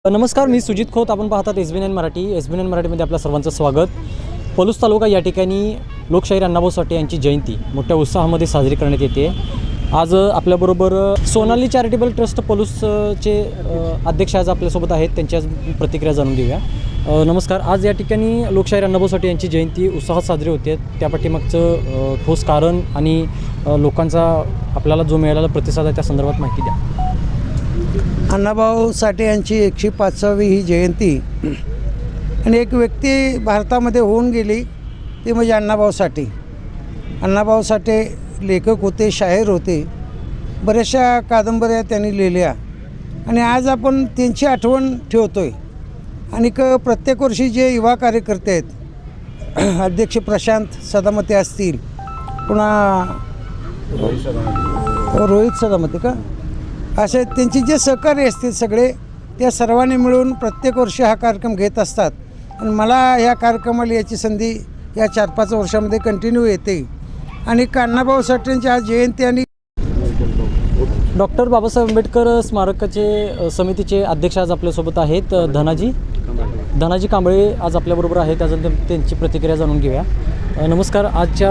नमस्कार, मी सुजित खोत. आपण पाहतात SB9 मराठी. SB9 मराठीमध्ये आपल्या सर्वांचं स्वागत. पलूस तालुका या ठिकाणी लोकशाहीर अण्णाभाऊ साठे यांची जयंती मोठ्या उत्साहामध्ये साजरी करण्यात येते. आज आपल्याबरोबर सोनाली चॅरिटेबल ट्रस्ट पलूसचे अध्यक्ष आज आपल्यासोबत आहेत. त्यांची आज प्रतिक्रिया जाणून घेऊया. नमस्कार. आज या ठिकाणी लोकशाहीर अण्णाभाऊ साठे यांची जयंती उत्साहात साजरी होते. त्या पाठीमागचं ठोस कारण आणि लोकांचा आपल्याला जो मिळालेला प्रतिसाद आहे त्या संदर्भात माहिती द्या. अण्णाभाऊ साठे यांची 105वी ही जयंती आणि एक व्यक्ती भारतामध्ये होऊन गेली ती म्हणजे अण्णाभाऊ साठे. अण्णाभाऊ साठे लेखक होते, शाहीर होते, बऱ्याचशा कादंबऱ्या त्यांनी लिहिल्या आणि आज आपण त्यांची आठवण ठेवतो आहे. आणि प्रत्येक वर्षी जे युवा कार्यकर्ते आहेत, अध्यक्ष प्रशांत सदामते असतील, पुन्हा रोहित सदामते का, असे त्यांचे जे सहकारी असतील सगळे, त्या सर्वांनी मिळून प्रत्येक वर्षी हा कार्यक्रम घेत असतात. आणि मला या कार्यक्रमाला याची संधी या 4-5 वर्षामध्ये कंटिन्यू येते. आणि अण्णाभाऊ साठेंची आज जयंती आणि डॉक्टर बाबासाहेब आंबेडकर स्मारकाचे समितीचे अध्यक्ष आज आपल्यासोबत आहेत. धनाजी कांबळे आज आपल्याबरोबर आहेत. अजून त्यांची प्रतिक्रिया जाणून घेऊया. नमस्कार. आजच्या